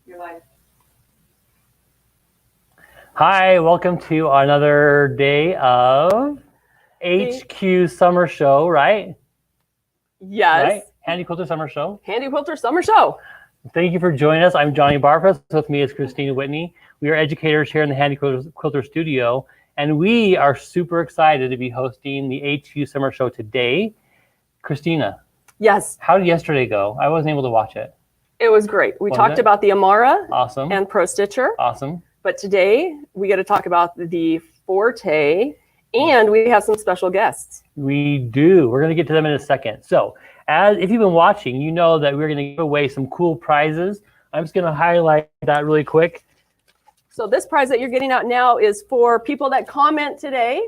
You're live. Hi, welcome to another day of HQ Summer Show, right? Yes. Right? Handiquilter Summer Show. HandiQuilter Summer Show. Thank you for joining us. I'm Johnny Barfus. With me is Christina Whitney. We are educators here in the HandiQuilter studio, and we are super excited to be hosting the HQ Summer Show today. Christina. Yes. How did yesterday go? I wasn't able to watch it. It was great. We talked about the Amara Awesome. and Pro Stitcher. Awesome. But today we got to talk about the Forte, and we have some special guests. We do. We're going to get to them in a second. So, if you've been watching, you know that we're going to give away some cool prizes. I'm just going to highlight that really quick. So this prize that you're getting out now is for people that comment today.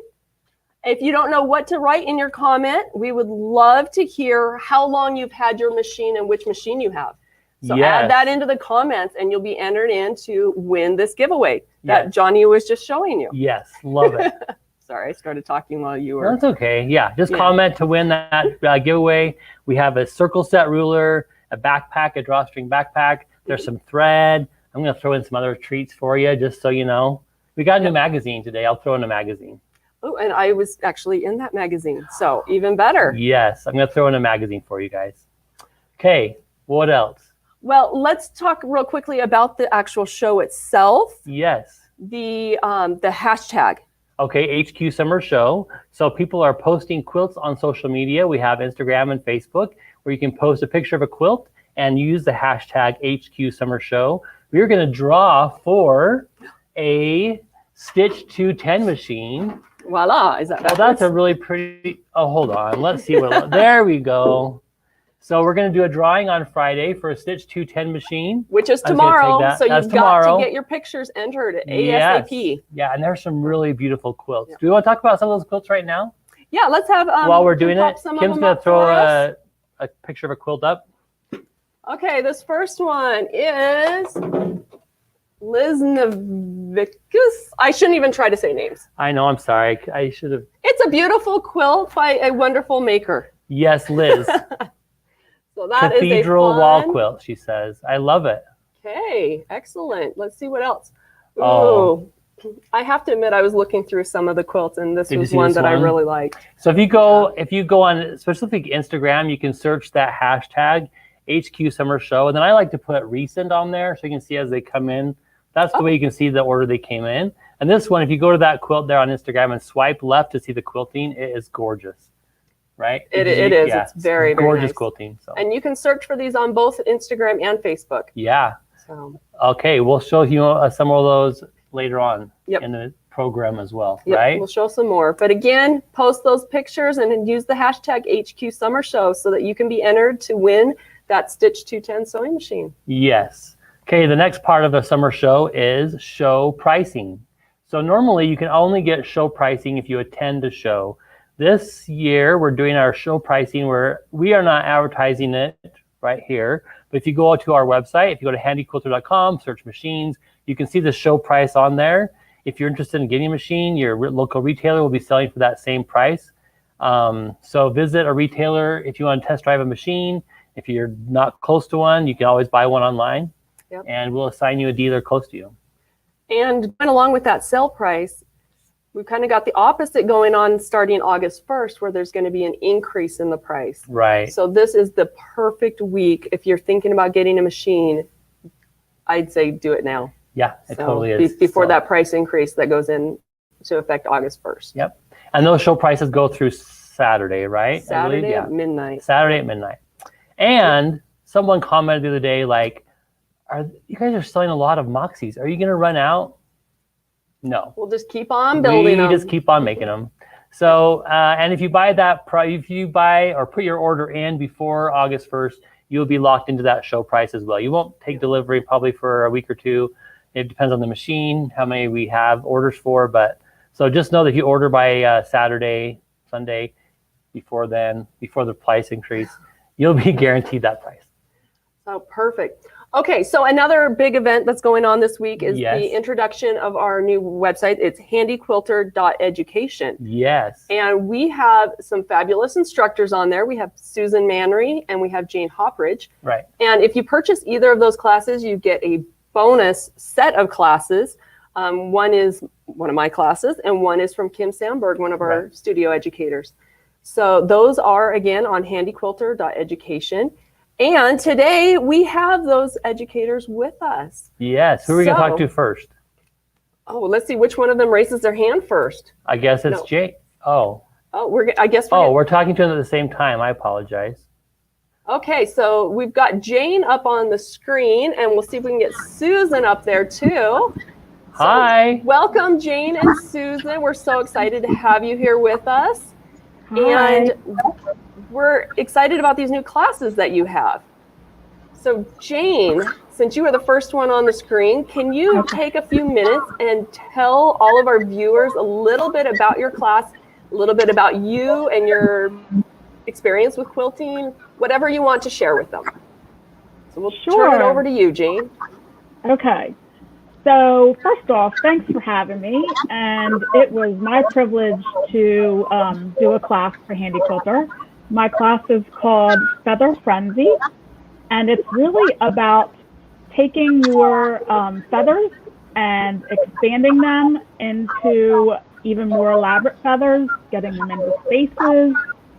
If you don't know what to write in your comment, we would love to hear how long you've had your machine and which machine you have. So add that into the comments and you'll be entered in to win this giveaway that Johnny was just showing you. Yes, love it. Sorry, I started talking while you were. That's okay. Yeah, just comment to win that giveaway. We have a circle set ruler, a backpack, a drawstring backpack. There's some thread. I'm going to throw in some other treats for you just so you know. We got a new magazine today. I'll throw in a magazine. Oh, and I was actually in that magazine, so even better. Yes, I'm going to throw in a magazine for you guys. Okay, what else? Well, let's talk real quickly about the actual show itself. Yes. The hashtag. Okay, HQ Summer Show. So people are posting quilts on social media. We have Instagram and Facebook where you can post a picture of a quilt and use the hashtag HQ Summer Show. We're going to draw for a Stitch 210 machine. Voila, is that backwards? Well, that's a really pretty, hold on. Let's see what, there we go. So we're going to do a drawing on Friday for a Stitch 210 machine. Which is tomorrow, so you've got to get your pictures entered at ASAP. Yeah, and there's some really beautiful quilts. Do we want to talk about some of those quilts right now? Yeah, let's have... while we're doing it, Kim's going to throw a picture of a quilt up. Okay, this first one is Liz Navickas. I shouldn't even try to say names. I know, I'm sorry. I should have... It's a beautiful quilt by a wonderful maker. Yes, Liz. So that Cathedral is a wall quilt, she says. I love it. Okay, excellent. Let's see what else. Ooh, I have to admit I was looking through some of the quilts and this was one that I really liked. So if you go on specific Instagram, you can search that hashtag HQ Summer Show, and then I like to put recent on there so you can see as they come in. That's the way you can see the order they came in. And this one, if you go to that quilt there on Instagram and swipe left to see the quilting, it is gorgeous. Right? It is. Yeah, it's very, very gorgeous nice. Quilting. So. And you can search for these on both Instagram and Facebook. Yeah. So. Okay, we'll show you some of those later on in the program as well, right? We'll show some more. But again, post those pictures and use the hashtag HQ Summer Show so that you can be entered to win that Stitch 210 sewing machine. Yes. Okay, the next part of the summer show is show pricing. So normally you can only get show pricing if you attend the show. This year, we're doing our show pricing where we are not advertising it right here. But if you go to our website, if you go to handiquilter.com, search machines, you can see the show price on there. If you're interested in getting a machine, your local retailer will be selling for that same price. So visit a retailer if you want to test drive a machine. If you're not close to one, you can always buy one online. And we'll assign you a dealer close to you. And going along with that sale price, we've kind of got the opposite going on starting August 1st, where there's going to be an increase in the price. Right. So this is the perfect week. If you're thinking about getting a machine, I'd say do it now. Yeah, it totally is. Before that price increase that goes in to effect August 1st. Yep. And those show prices go through Saturday, right? Saturday at midnight. Saturday at midnight. And someone commented the other day, like, you guys are selling a lot of Moxies. Are you going to run out? No. We'll just keep on building them. We just keep on making them. So, and if you buy or put your order in before August 1st, you'll be locked into that show price as well. You won't take delivery probably for a week or two. It depends on the machine, how many we have orders for. But so just know that if you order by Saturday, Sunday, before the price increase, you'll be guaranteed that price. Oh, perfect. Okay, so another big event that's going on this week is the introduction of our new website. It's handiquilter.education. Yes. And we have some fabulous instructors on there. We have Susan Manry and we have Jane Hopridge. Right. And if you purchase either of those classes, you get a bonus set of classes. One is one of my classes, and one is from Kim Sandberg, one of our studio educators. So those are, again, on handiquilter.education. And today we have those educators with us. Yes. Who are we going to talk to first? Oh, let's see which one of them raises their hand first. I guess it's Jay. Oh. Oh, we're talking to them at the same time. I apologize. Okay, so we've got Jane up on the screen, and we'll see if we can get Susan up there too. Hi. So, welcome, Jane and Susan. We're so excited to have you here with us. Hi. And we're excited about these new classes that you have. So Jane, since you were the first one on the screen, can you take a few minutes and tell all of our viewers a little bit about your class, a little bit about you and your experience with quilting, whatever you want to share with them. So we'll turn it over to you, Jane. Okay. So first off, thanks for having me. And it was my privilege to do a class for Handy Quilter. My class is called Feather Frenzy. And it's really about taking your feathers and expanding them into even more elaborate feathers, getting them into spaces,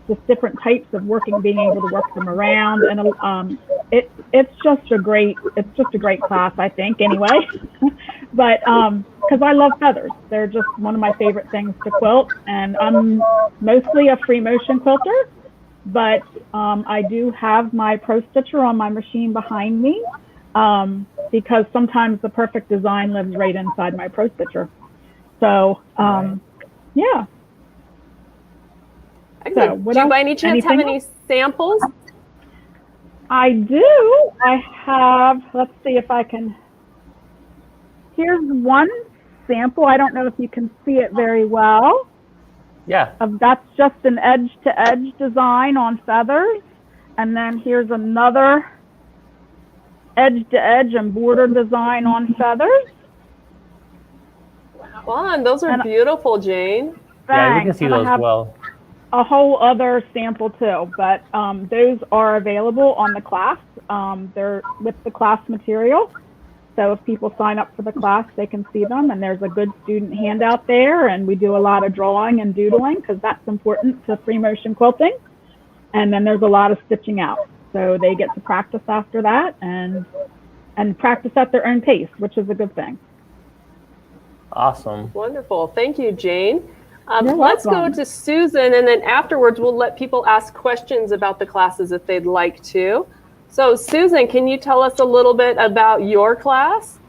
just different types of being able to work them around. And it's just a great class, I think, anyway. But because I love feathers, they're just one of my favorite things to quilt. And I'm mostly a free motion quilter, but I do have my Pro Stitcher on my machine behind me because sometimes the perfect design lives right inside my Pro Stitcher. So yeah. So, do you by any chance have any samples? I do. I have, let's see if I can. Here's one sample. I don't know if you can see it very well. Yeah. That's just an edge-to-edge design on feathers. And then here's another edge-to-edge and border design on feathers. Fun. Those are beautiful, Jane. Thanks. Yeah, we can see those well. A whole other sample too, but those are available on the class. They're with the class material. So if people sign up for the class, they can see them. And there's a good student handout there. And we do a lot of drawing and doodling because that's important to free motion quilting. And then there's a lot of stitching out. So they get to practice after that and practice at their own pace, which is a good thing. Awesome. Wonderful. Thank you, Jane. Let's go to Susan, and then afterwards we'll let people ask questions about the classes if they'd like to. So Susan, can you tell us a little bit about your class?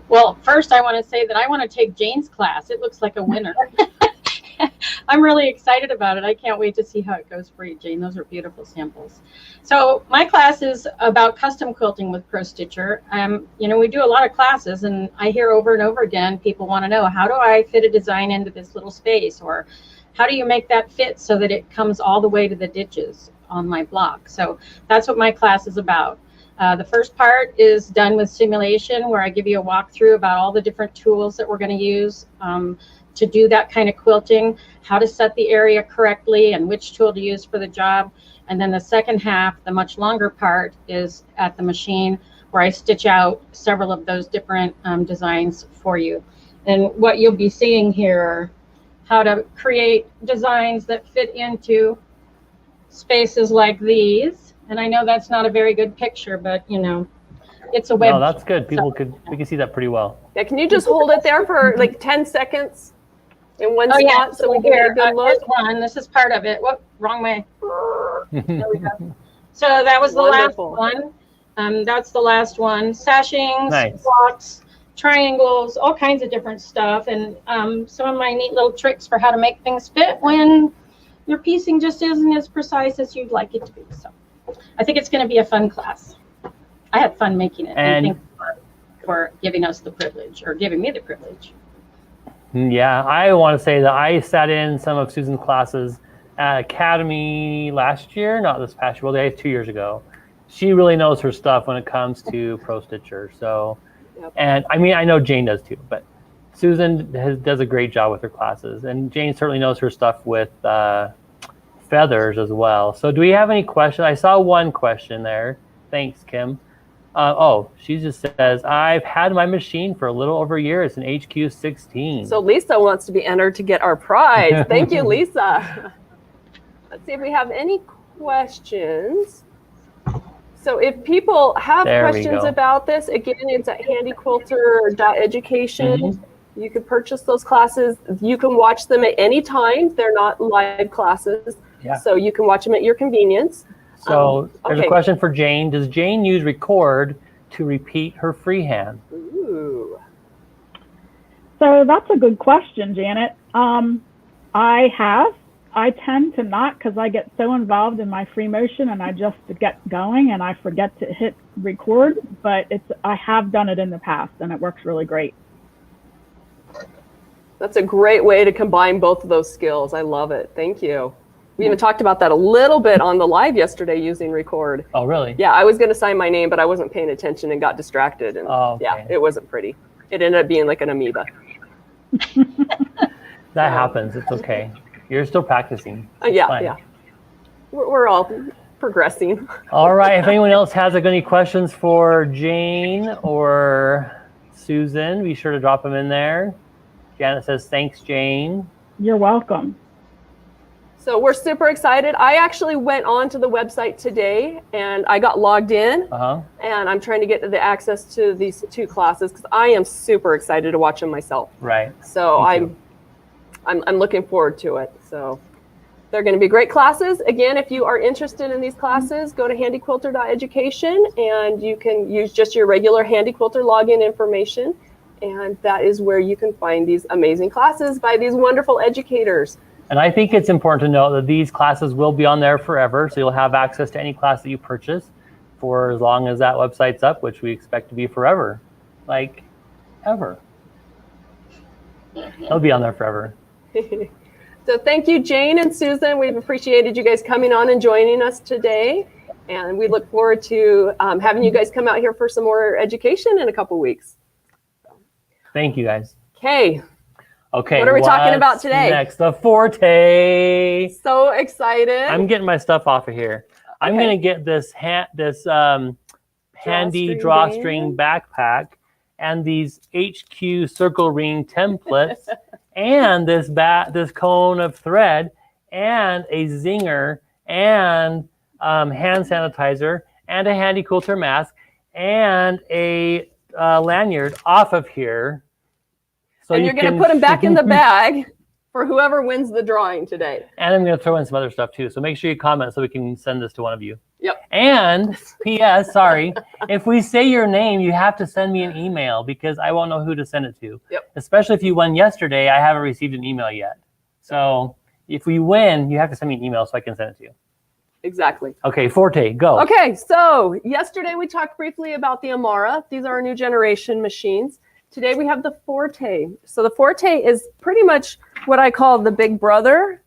Well, first I want to say that I want to take Jane's class. It looks like a winner. I'm really excited about it. I can't wait to see how it goes for you, Jane. Those are beautiful samples. So my class is about custom quilting with Pro Stitcher. We do a lot of classes, and I hear over and over again, people want to know, how do I fit a design into this little space? Or how do you make that fit so that it comes all the way to the ditches on my block? So that's what my class is about. The first part is done with simulation, where I give you a walkthrough about all the different tools that we're going to use to do that kind of quilting, how to set the area correctly and which tool to use for the job. And then the second half, the much longer part, is at the machine where I stitch out several of those different designs for you. And what you'll be seeing here are how to create designs that fit into spaces like these. And I know that's not a very good picture, but it's a web. No, that's good. We can see that pretty well. Yeah, can you just hold it there for like 10 seconds in one spot yeah. so we can get a good look? Here's one. This is part of it. Whoop, wrong way. There we go. So that was the last one. That's the last one. Sashings, nice. Blocks, triangles, all kinds of different stuff, and some of my neat little tricks for how to make things fit when your piecing just isn't as precise as you'd like it to be. So I think it's going to be a fun class. I had fun making it, and thank you for giving us the privilege, or giving me the privilege. Yeah, I want to say that I sat in some of Susan's classes at Academy last year, not this past year, well, 2 years ago. She really knows her stuff when it comes to Pro Stitcher. So, and I mean, I know Jane does too, but Susan does a great job with her classes, and Jane certainly knows her stuff with feathers as well. So do we have any questions? I saw one question there. Thanks, Kim. She just says, I've had my machine for a little over a year. It's an HQ16. So Lisa wants to be entered to get our prize. Thank you, Lisa. Let's see if we have any questions. So if people have questions about this, again, it's at handiquilter.education. Mm-hmm. You can purchase those classes. You can watch them at any time. They're not live classes. Yeah. So you can watch them at your convenience. So there's a question for Jane. Does Jane use record to repeat her freehand? Ooh. So that's a good question, Janet. I tend to not, because I get so involved in my free motion and I just get going and I forget to hit record, but I have done it in the past and it works really great. That's a great way to combine both of those skills. I love it. Thank you. We even talked about that a little bit on the live yesterday using record. Oh, really? Yeah, I was going to sign my name, but I wasn't paying attention and got distracted. And yeah, it wasn't pretty. It ended up being like an amoeba. That happens. It's okay. You're still practicing. Yeah. We're all progressing. All right. If anyone else has any questions for Jane or Susan, be sure to drop them in there. Janet says, thanks, Jane. You're welcome. So we're super excited. I actually went on to the website today and I got logged in and I'm trying to get the access to these 2 classes because I am super excited to watch them myself. Right. So I'm looking forward to it. So they're going to be great classes. Again, if you are interested in these classes, go to handiquilter.education and you can use just your regular HandiQuilter login information. And that is where you can find these amazing classes by these wonderful educators. And I think it's important to note that these classes will be on there forever. So you'll have access to any class that you purchase for as long as that website's up, which we expect to be forever. Like, ever. It'll be on there forever. So thank you, Jane and Susan. We've appreciated you guys coming on and joining us today. And we look forward to having you guys come out here for some more education in a couple weeks. Thank you, guys. Okay. Okay. What are we talking about today? Next, the Forte. So excited. I'm getting my stuff off of here. Okay. I'm going to get this handy drawstring backpack and these HQ circle ring templates and this cone of thread and a zinger and hand sanitizer and a handiquilter mask and a lanyard off of here. So and you're going to put them back in the bag for whoever wins the drawing today. And I'm going to throw in some other stuff too. So make sure you comment so we can send this to one of you. Yep. And P.S. sorry, if we say your name, you have to send me an email because I won't know who to send it to. Yep. Especially if you won yesterday, I haven't received an email yet. So if we win, you have to send me an email so I can send it to you. Exactly. Okay, Forte, go. Okay, so yesterday we talked briefly about the Amara. These are our new generation machines. Today we have the Forte. So the Forte is pretty much what I call the big brother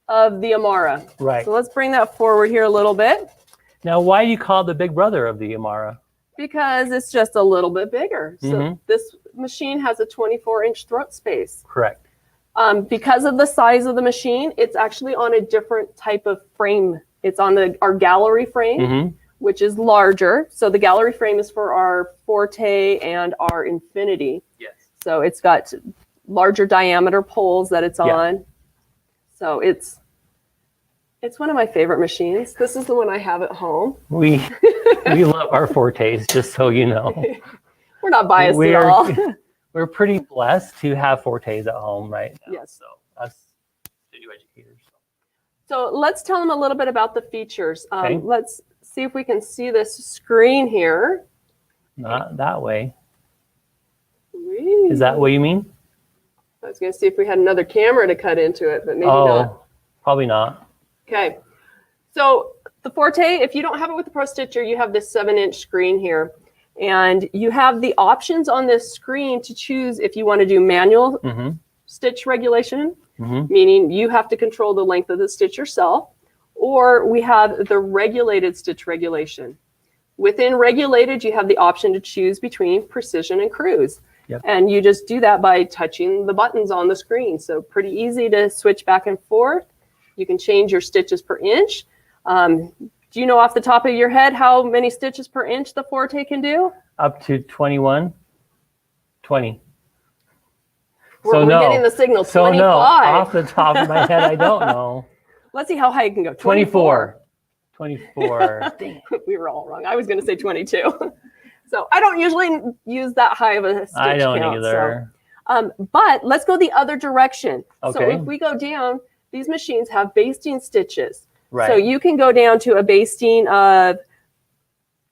of the Amara. Right. So let's bring that forward here a little bit. Now, why do you call it the big brother of the Amara? Because it's just a little bit bigger. So this machine has a 24-inch throat space. Correct. Because of the size of the machine, it's actually on a different type of frame. It's on our gallery frame, which is larger. So the gallery frame is for our Forte and our Infinity. Yes. So it's got larger diameter poles that it's on. So it's one of my favorite machines. This is the one I have at home. We love our Fortes, just so you know. We're not biased at all. We're pretty blessed to have Fortes at home right now. Yes. So us studio educators. So let's tell them a little bit about the features. Okay. Let's see if we can see this screen here. Not that way. Really? Is that what you mean? I was going to see if we had another camera to cut into it, but maybe not. Probably not. Okay. So the Forte, if you don't have it with the Pro Stitcher, you have this 7-inch screen here. And you have the options on this screen to choose if you want to do manual stitch regulation, meaning you have to control the length of the stitch yourself, or we have the regulated stitch regulation. Within regulated, you have the option to choose between precision and cruise. Yep. And you just do that by touching the buttons on the screen. So pretty easy to switch back and forth. You can change your stitches per inch. Do you know off the top of your head how many stitches per inch the Forte can do? Up to 21, 20. We're getting the signal. So 25. no, off the top of my head, I don't know. Let's see how high it can go. 24. 24. Dang, we were all wrong. I was going to say 22. So I don't usually use that high of a stitch I don't count, either. So. But let's go the other direction. So Okay. if we go down, these machines have basting stitches. Right. So you can go down to a basting of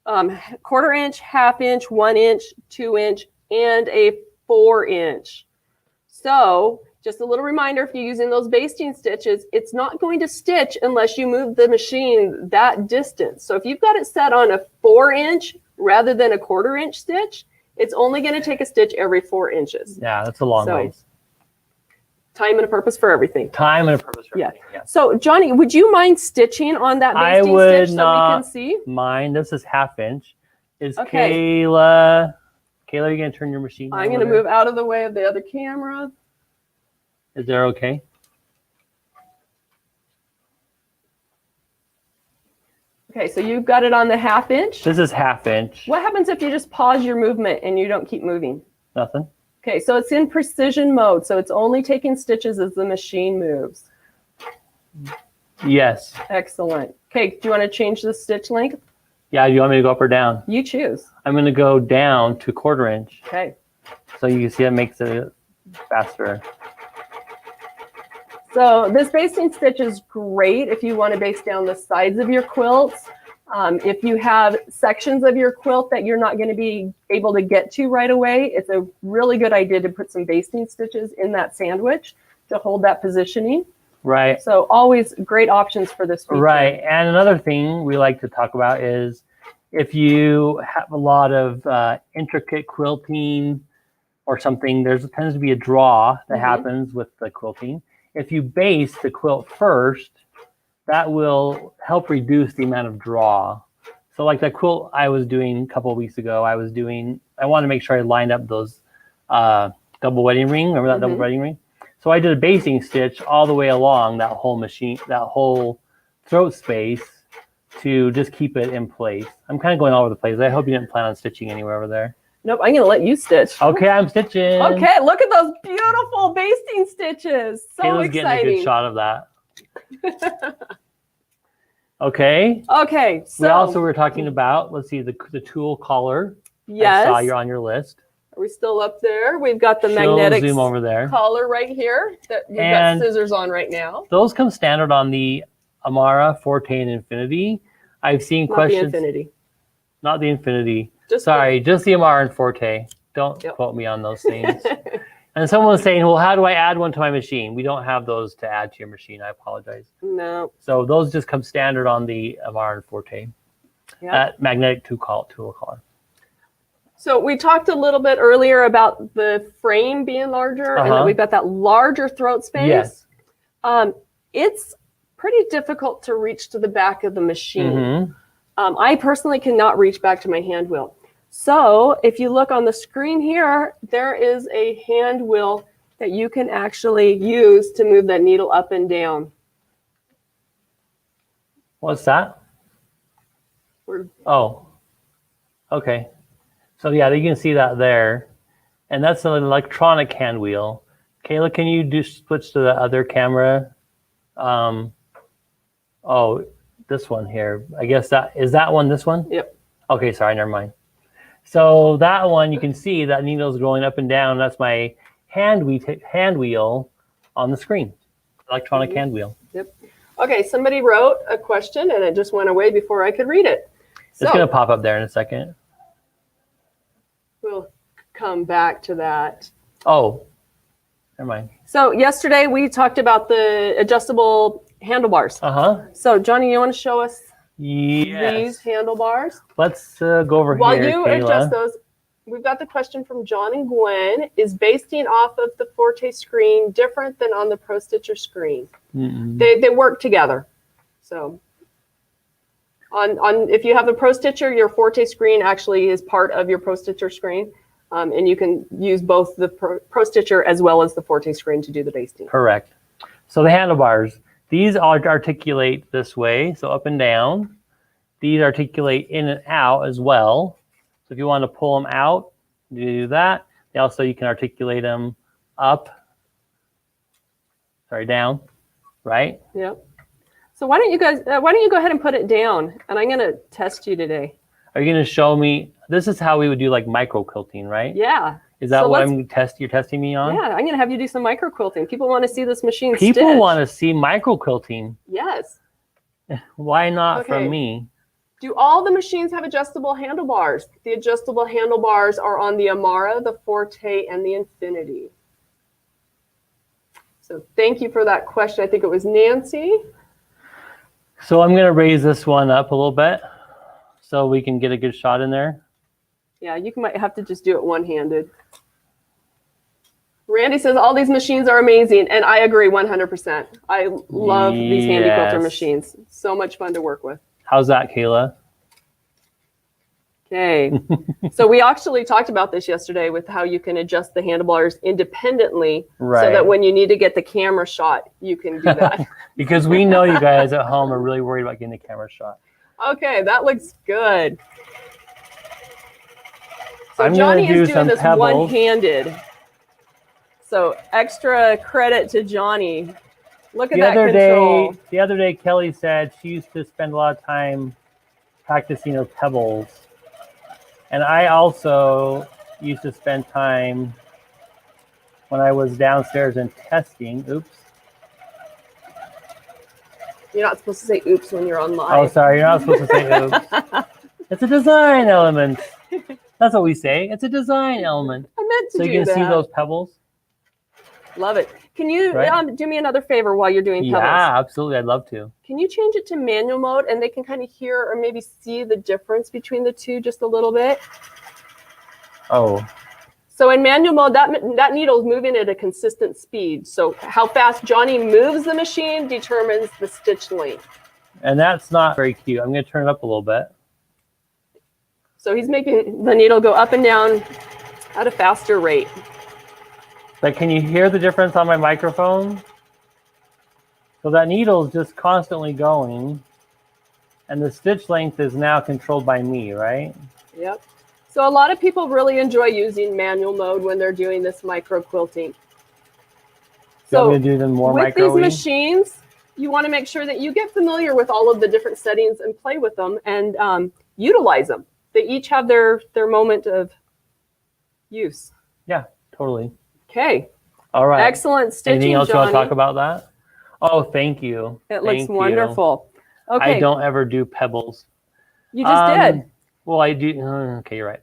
1/4 inch, 1/2 inch, 1 inch, 2 inch, and a 4 inch. So just a little reminder, if you're using those basting stitches, it's not going to stitch unless you move the machine that distance. So if you've got it set on a 4 inch rather than a 1/4 inch stitch, it's only going to take a stitch every 4 inches. Yeah, that's a long ways. Time and a purpose for everything. Time and a purpose for Yeah. everything. Yes. So Johnny, would you mind stitching on that I basting would stitch so we not can see? mind. This is 1/2 inch. Is Okay. Kayla, are you going to turn your machine I'm going to move out of the way of the other camera. Is there okay? Okay, so you've got it on the 1/2 inch. This is 1/2 inch. What happens if you just pause your movement and you don't keep moving? Nothing. Okay, so it's in precision mode, so it's only taking stitches as the machine moves. Yes. Excellent. Okay, do you want to change the stitch length? Yeah, do you want me to go up or down? You choose. I'm going to go down to 1/4 inch. Okay. So you can see it makes it faster. So this basting stitch is great if you want to baste down the sides of your quilts. If you have sections of your quilt that you're not going to be able to get to right away, it's a really good idea to put some basting stitches in that sandwich to hold that positioning. Right. So always great options for this feature. Right. And another thing we like to talk about is if you have a lot of intricate quilting or something, there tends to be a draw that happens with the quilting. If you baste the quilt first, that will help reduce the amount of draw. So like that quilt I was doing a couple of weeks ago, I wanted to make sure I lined up those double wedding ring. Remember that double wedding ring? So I did a basting stitch all the way along that whole machine, that whole throat space to just keep it in place. I'm kind of going all over the place. I hope you didn't plan on stitching anywhere over there. Nope, I'm going to let you stitch. Okay, I'm stitching. Okay, look at those beautiful basting stitches. So Kayla's exciting. getting a good shot of that. Okay. Okay, so We also were talking about, let's see, the tool collar. yes. I saw you're on your list. Are we still up there? We've got the She'll magnetic zoom over there. collar right here that we've And got scissors on right now. Those come standard on the Amara, Forte, and Infinity. I've seen Not questions. the Infinity. Not the Infinity. Just Sorry, just the Amara and Forte. Don't quote me on those things. And someone was saying, well, how do I add one to my machine? We don't have those to add to your machine. I apologize. No. So those just come standard on the Amara and Forte. Yeah. That magnetic tool collar. So we talked a little bit earlier about the frame being larger and that we've got that larger throat space. Yes. It's pretty difficult to reach to the back of the machine. I personally cannot reach back to my hand wheel. So if you look on the screen here, there is a hand wheel that you can actually use to move that needle up and down. What's that? Oh, okay. So yeah, you can see that there. And that's an electronic hand wheel. Kayla, can you switch to the other camera? Oh, this one here. I guess is that one this one? Yep. Okay, sorry, never mind. So that one, you can see that needle's going up and down. That's my hand wheel on the screen. Electronic hand wheel. Yep. Okay, somebody wrote a question and it just went away before I could read it. It's going to pop up there in a second. We'll come back to that. Oh, never mind. So yesterday we talked about the adjustable handlebars. So Johnny, you want to show us these handlebars? Let's go over While here, you Kayla. adjust those, we've got the question from John and Gwen. Is basting off of the Forte screen different than on the Pro Stitcher screen? They work together. So on if you have a Pro Stitcher, your Forte screen actually is part of your Pro Stitcher screen. And you can use both the Pro Stitcher as well as the Forte screen to do the basting. Correct. So the handlebars, these articulate this way, so up and down. These articulate in and out as well. So if you want to pull them out, you do that. Also, you can articulate them down, right? Yep. So why don't you go ahead and put it down? And I'm going to test you today. Are you going to show me? This is how we would do like micro quilting, right? Yeah. Is that what you're testing me on? Yeah, I'm going to have you do some micro quilting. People want to see this machine People stitch. want to see micro quilting. Yes. Why not from me? Do all the machines have adjustable handlebars? The adjustable handlebars are on the Amara, the Forte, and the Infinity. So thank you for that question. I think it was Nancy. So I'm going to raise this one up a little bit so we can get a good shot in there. Yeah, you might have to just do it one-handed. Randy says all these machines are amazing, and I agree 100%. I love these handy quilter machines. So much fun to work with. How's that, Kayla? Okay. So we actually talked about this yesterday with how you can adjust the handlebars independently so that when you need to get the camera shot, you can do that. Because we know you guys at home are really worried about getting the camera shot. Okay, that looks good. So I'm Johnny is doing this pebbles. one-handed. So extra credit to Johnny. Look at that control. The other day, Kelly said she used to spend a lot of time practicing her pebbles. And I also used to spend time when I was downstairs and testing. Oops. You're not supposed to say oops when you're on live. Oh, sorry. You're not supposed to say oops. It's a design element. That's what we say. It's a design element. I meant to do that. So you can see those pebbles. Love it. Can you do me another favor while you're doing pebbles? Yeah, absolutely. I'd love to. Can you change it to manual mode and they can kind of hear or maybe see the difference between the two just a little bit? Oh. So in manual mode, that needle is moving at a consistent speed. So how fast Johnny moves the machine determines the stitch length. And that's not very cute. I'm going to turn it up a little bit. So he's making the needle go up and down at a faster rate. But can you hear the difference on my microphone? So that needle is just constantly going, and the stitch length is now controlled by me, right? Yep. So a lot of people really enjoy using manual mode when they're doing this micro quilting. So I'm going to do them more with these machines, you want to make sure that you get familiar with all of the different settings and play with them and utilize them. They each have their moment of use. Yeah, totally. Okay. All right. Excellent stitching, Anything else Johnny. you want to talk about that? Oh, thank you. It looks wonderful. Okay. I don't ever do pebbles. You just did. Well, I do. Okay, you're right.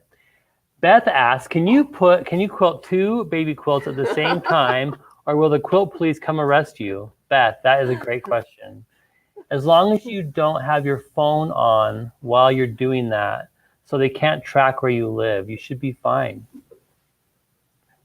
Beth asks, can you quilt two baby quilts at the same time, or will the quilt police come arrest you? Beth, that is a great question. As long as you don't have your phone on while you're doing that, so they can't track where you live, you should be fine.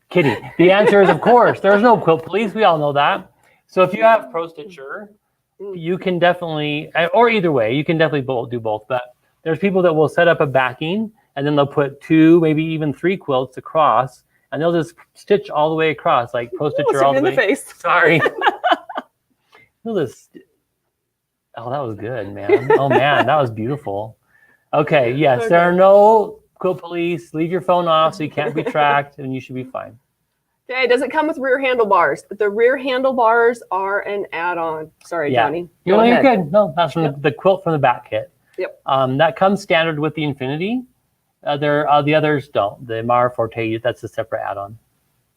Kidding. The answer is, of course, there's no quilt police. We all know that. So if you have Pro Stitcher, you can definitely, or either way, you can definitely do both. But there's people that will set up a backing, and then they'll put 2, maybe even 3 quilts across, and they'll just stitch all the way across, like Pro Stitcher all the way. In the face. Sorry. Oh, that was good, man. Oh, man, that was beautiful. Okay, yes, there are no quilt police. Leave your phone off so you can't be tracked, and you should be fine. Okay, does it come with rear handlebars? The rear handlebars are an add-on. Sorry, Johnny. You're good. No, that's from the quilt from the back kit. Yep. That comes standard with the Infinity. The others don't. The Amara Forte, that's a separate add-on.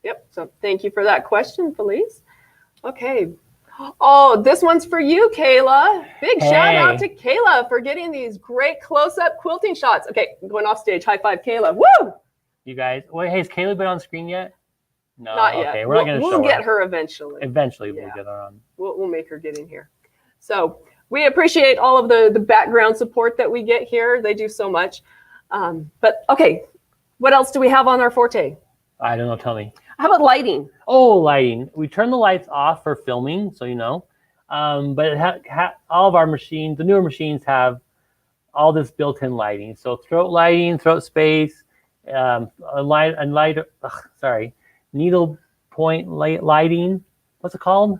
Yep. So thank you for that question, Felice. Okay. Oh, this one's for you, Kayla. Big shout out to Kayla for getting these great close-up quilting shots. Okay, going off stage. High five, Kayla. Woo! You guys, wait, has Kayla been on screen yet? No, not yet. Okay, we're not going to show her. We'll get her eventually. Eventually, we'll get her on. We'll make her get in here. So we appreciate all of the background support that we get here. They do so much. But okay, what else do we have on our Forte? I don't know. Tell me. How about lighting? Oh, lighting. We turn the lights off for filming, so you know. But all of our machines, the newer machines, have all this built-in lighting. So throat lighting, throat space, needle point lighting. What's it called?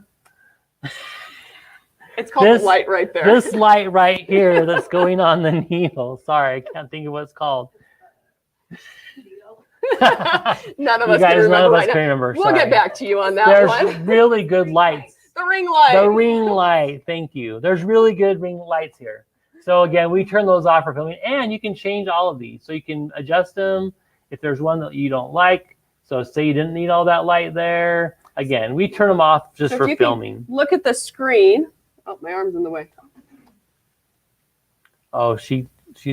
It's called the light right there. This light right here that's going on the needle. Sorry, I can't think of what it's called. None of You us guys, can remember none of us right now. can remember. We'll Sorry. get back to you on that There's one. really good lights. The ring light. The ring light. Thank you. There's really good ring lights here. So again, we turn those off for filming, and you can change all of these. So you can adjust them if there's one that you don't like. So say you didn't need all that light there. Again, we turn them off just for filming. Look at the screen. Oh, my arm's in the way. Oh, she's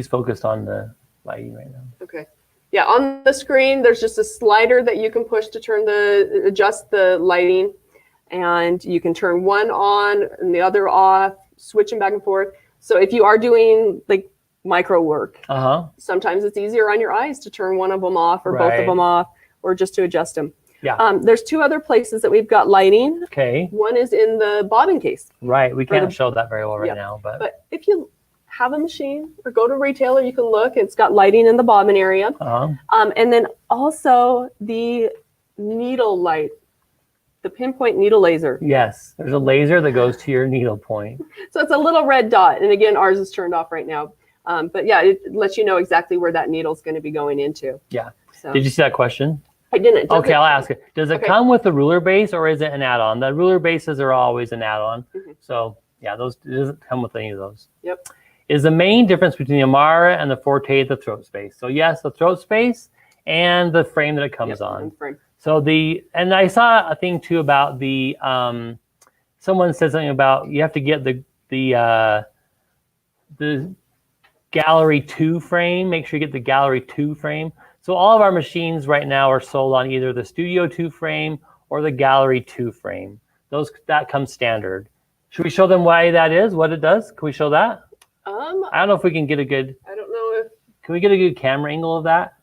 focused on the lighting right now. Okay. Yeah, on the screen, there's just a slider that you can push to adjust the lighting, and you can turn one on and the other off, switching back and forth. So if you are doing like micro work, sometimes it's easier on your eyes to turn one of them off or both of them off, or just to adjust them. Yeah. There's two other places that we've got lighting. Okay. One is in the bobbin case. Right. We can't show that very well right now, but if you have a machine or go to a retailer, you can look. It's got lighting in the bobbin area. And then also the needle light, the pinpoint needle laser. Yes, there's a laser that goes to your needle point. So it's a little red dot. And again, ours is turned off right now. But yeah, it lets you know exactly where that needle is going to be going into. Yeah. So. Did you see that question? I didn't. Okay, I'll ask it. Does it come with the ruler base, or is it an add-on? The ruler bases are always an add-on. So yeah, it doesn't come with any of those. Yep. Is the main difference between the Amara and the Forte the throat space? So yes, the throat space and the frame that it comes on. Frame. So and I saw a thing too about the someone said something about you have to get the Gallery 2 frame. Make sure you get the Gallery 2 frame. So all of our machines right now are sold on either the Studio 2 frame or the Gallery 2 frame. That comes standard. Should we show them why that is? What it does? Can we show that? I don't know if we can get a good. I don't know if. Can we get a good camera angle of that?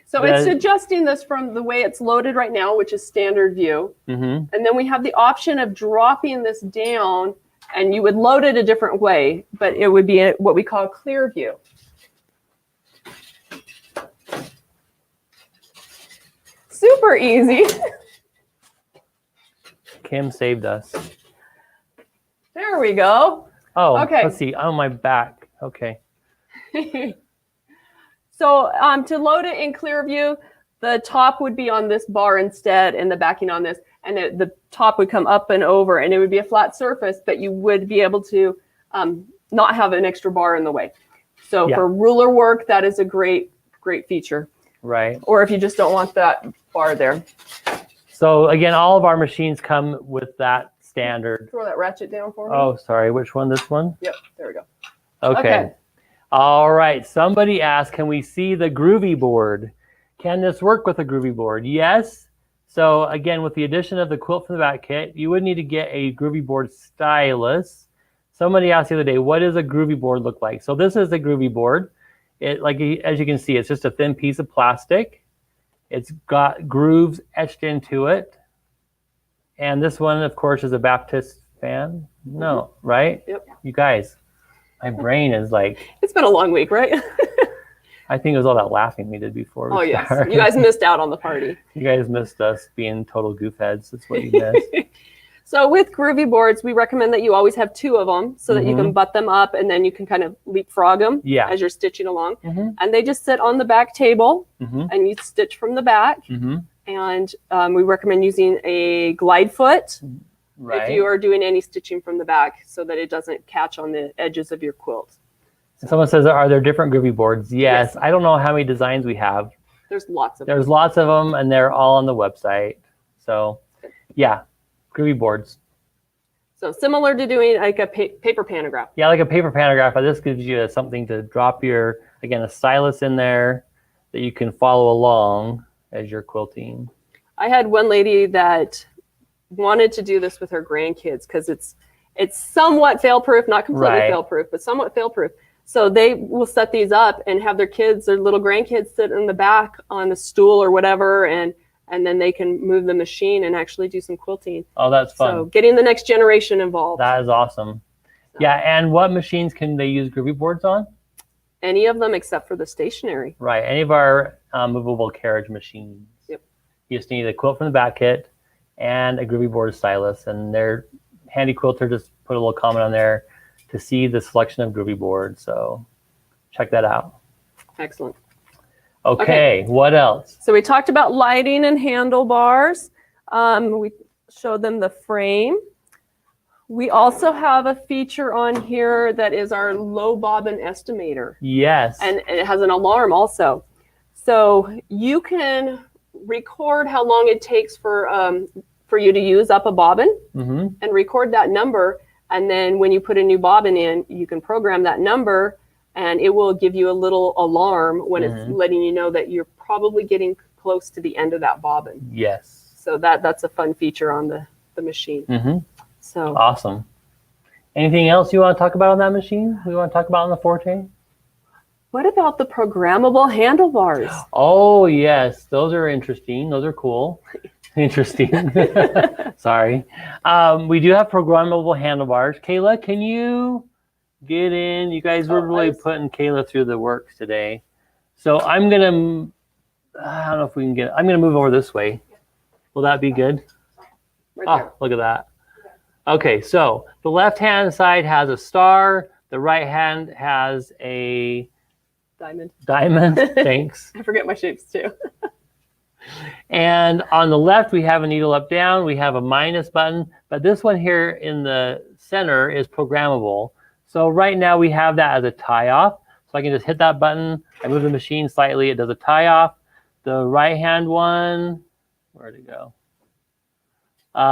So it's adjusting this from the way it's loaded right now, which is standard view. And then we have the option of dropping this down, and you would load it a different way, but it would be what we call clear view. Super easy. Kim saved us. There we go. Oh, okay. Let's see. On my back. Okay. So to load it in clear view, the top would be on this bar instead, and the backing on this, and the top would come up and over, and it would be a flat surface, but you would be able to not have an extra bar in the way. So for ruler work, that is a great feature. Right. Or if you just don't want that bar there. So again, all of our machines come with that standard. Throw that ratchet down for me. Oh, sorry. Which one? This one? Yep. There we go. Okay. All right. Somebody asked, can we see the Groovy board? Can this work with a Groovy board? Yes. So again, with the addition of the quilt from the back kit, you would need to get a Groovy board stylus. Somebody asked the other day, what does a Groovy board look like? So this is a Groovy board. As you can see, it's just a thin piece of plastic. It's got grooves etched into it. And this one, of course, is a Baptist fan. No, right? Yep. You guys, my brain is like... It's been a long week, right? I think it was all that laughing we did before. Oh, yes. You guys missed out on the party. You guys missed us being total goofheads. That's what you missed. So with Groovy boards, we recommend that you always have two of them so that you can butt them up, and then you can kind of leapfrog them as you're stitching along. And they just sit on the back table, and you stitch from the back. And we recommend using a glide foot if you are doing any stitching from the back so that it doesn't catch on the edges of your quilt. So. Someone says, are there different Groovy boards? Yes. I don't know how many designs we have. There's lots of them. There's lots of them, and they're all on the website. So, yeah. Groovy boards. So similar to doing like a paper pantograph. Yeah, like a paper pantograph. But this gives you something to drop a stylus in there that you can follow along as you're quilting. I had one lady that wanted to do this with her grandkids because it's somewhat fail-proof, not completely fail-proof, but somewhat fail-proof. So they will set these up and have their little grandkids sit in the back on the stool or whatever, and then they can move the machine and actually do some quilting. Oh, that's fun. So getting the next generation involved. That is awesome. So. Yeah, and what machines can they use Groovy boards on? Any of them except for the stationary. Right, any of our movable carriage machines. Yep. You just need a quilt from the back kit and a Groovy board stylus, and they're Handy Quilter just put a little comment on there to see the selection of groovy boards. So check that out. Excellent. Okay, what else? So we talked about lighting and handlebars. We showed them the frame. We also have a feature on here that is our low bobbin estimator. Yes. And it has an alarm also. So you can record how long it takes for you to use up a bobbin and record that number. And then when you put a new bobbin in, you can program that number and it will give you a little alarm when it's letting you know that you're probably getting close to the end of that bobbin. Yes. So that's a fun feature on the machine. So awesome. Anything else you want to talk about on that machine? We want to talk about on the Forte? what about the programmable handlebars? Oh, yes. Those are interesting. Those are cool. Interesting. Sorry. We do have programmable handlebars. Kayla, can you get in? You guys were really putting Kayla through the works today. So I'm going to, I don't know if we can get, I'm going to move over this way. Will that be good? Right there. Look at that. Okay, so the left-hand side has a star. The right hand has a Diamond. Thanks. I forget my shapes too. And on the left, we have a needle up down. We have a minus button, but this one here in the center is programmable. So right now we have that as a tie off. So I can just hit that button. I move the machine slightly. It does a tie off. The right hand one, where'd it go?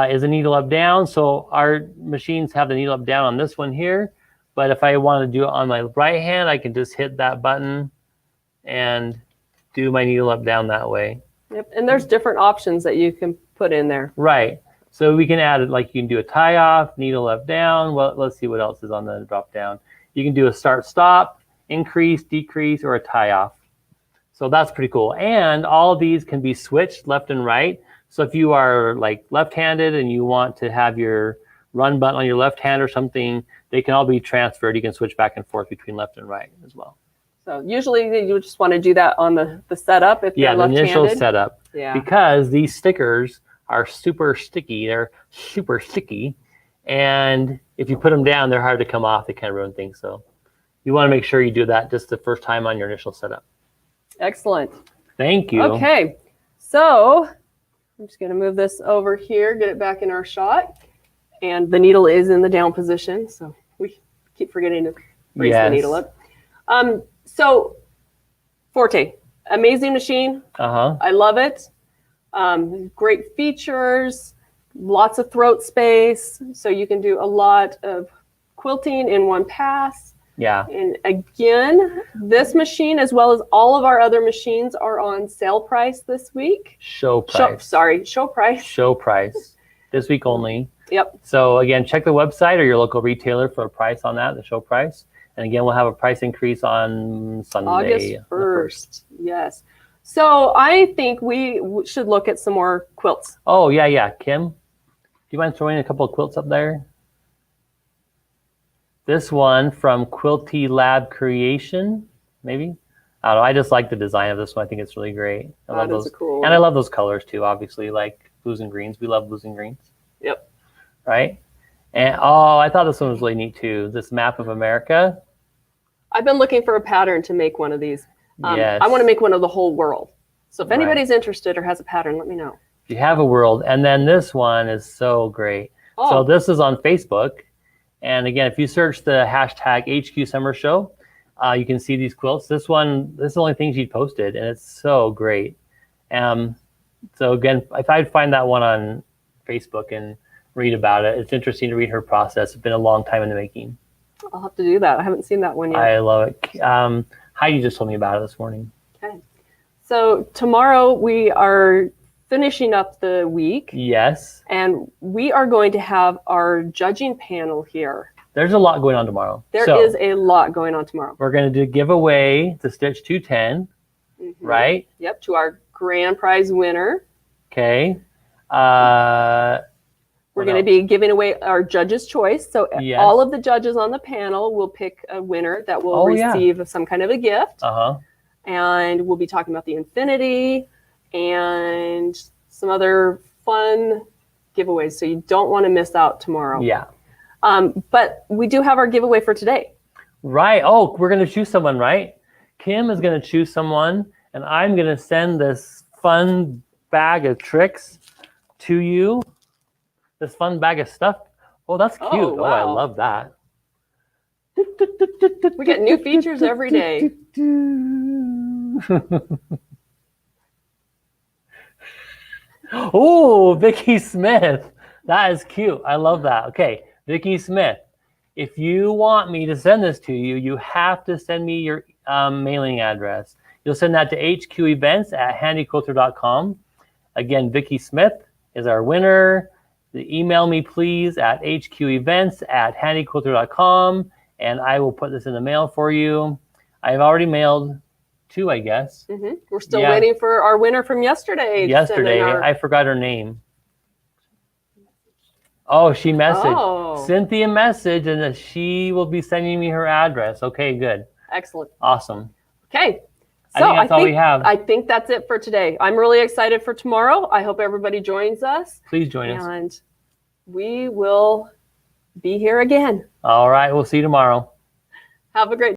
Is a needle up down. So our machines have the needle up down on this one here. But if I want to do it on my right hand, I can just hit that button and do my needle up down that way. Yep. And there's different options that you can put in there. Right. So we can add it, like you can do a tie off, needle up down. Well, let's see what else is on the drop down. You can do a start stop, increase, decrease, or a tie off. So that's pretty cool. And all of these can be switched left and right. So if you are like left-handed and you want to have your run button on your left hand or something, they can all be transferred. You can switch back and forth between left and right as well. So usually you just want to do that on the setup if you're left-handed. The initial setup. Yeah. Because these stickers are super sticky. They're super sticky. And if you put them down, they're hard to come off. They kind of ruin things. So you want to make sure you do that just the first time on your initial setup. Excellent. Thank you. Okay. So I'm just going to move this over here, get it back in our shot. And the needle is in the down position. So we keep forgetting to raise the needle up. So Forte, amazing machine. I love it. Great features, lots of throat space. So you can do a lot of quilting in one pass. Yeah. And again, this machine, as well as all of our other machines, are on sale price this week. Show price. Show price. Show price. This week only. Yep. So again, check the website or your local retailer for a price on that, the show price. And again, we'll have a price increase on Sunday. August 1st. Yes. So I think we should look at some more quilts. Oh, yeah. Kim, do you mind throwing a couple of quilts up there? This one from Quilty Lab Creation, maybe? I don't know. I just like the design of this one. I think it's really great. I love those. Cool one. And I love those colors too, obviously, like blues and greens. We love blues and greens. Yep. Right? And I thought this one was really neat too. This map of America. I've been looking for a pattern to make one of these. Yes. I want to make one of the whole world. So if anybody's interested or has a pattern, let me know. You have a world. And then this one is so great. Oh. So this is on Facebook. And again, if you search the hashtag HQSummerShow, you can see these quilts. This is the only thing she posted, and it's so great. So again, if I'd find that one on Facebook and read about it, it's interesting to read her process. It's been a long time in the making. I'll have to do that. I haven't seen that one yet. I love it. Heidi just told me about it this morning. Okay. So tomorrow we are finishing up the week. Yes. And we are going to have our judging panel here. There's a lot going on tomorrow. There is a lot going on tomorrow. We're going to give away the Stitch 210, right? Yep, to our grand prize winner. Okay. We're going to be giving away our judge's choice. So all of the judges on the panel will pick a winner that will receive some kind of a gift. And we'll be talking about the Infinity and some other fun giveaways, so you don't want to miss out tomorrow. Yeah. But we do have our giveaway for today. Right. Oh, we're going to choose someone, right? Kim is going to choose someone, and I'm going to send this fun bag of tricks to you. This fun bag of stuff. Oh, that's cute. Oh, Oh, I wow. love that. We get new features every day. Oh, Vicky Smith. That is cute. I love that. Okay, Vicky Smith. If you want me to send this to you, you have to send me your mailing address. You'll send that to HQEvents@handiquilter.com. Again, Vicky Smith is our winner. Email me, please, at HQEvents@handiquilter.com, and I will put this in the mail for you. I've already mailed 2, I guess. We're still waiting for our winner from yesterday. Yesterday, I forgot her name. Oh, she messaged. Oh. Cynthia messaged, and she will be sending me her address. Okay, good. Excellent. Awesome. Okay. I think that's all we have. I think that's it for today. I'm really excited for tomorrow. I hope everybody joins us. Please join us. And we will be here again. All right. We'll see you tomorrow. Have a great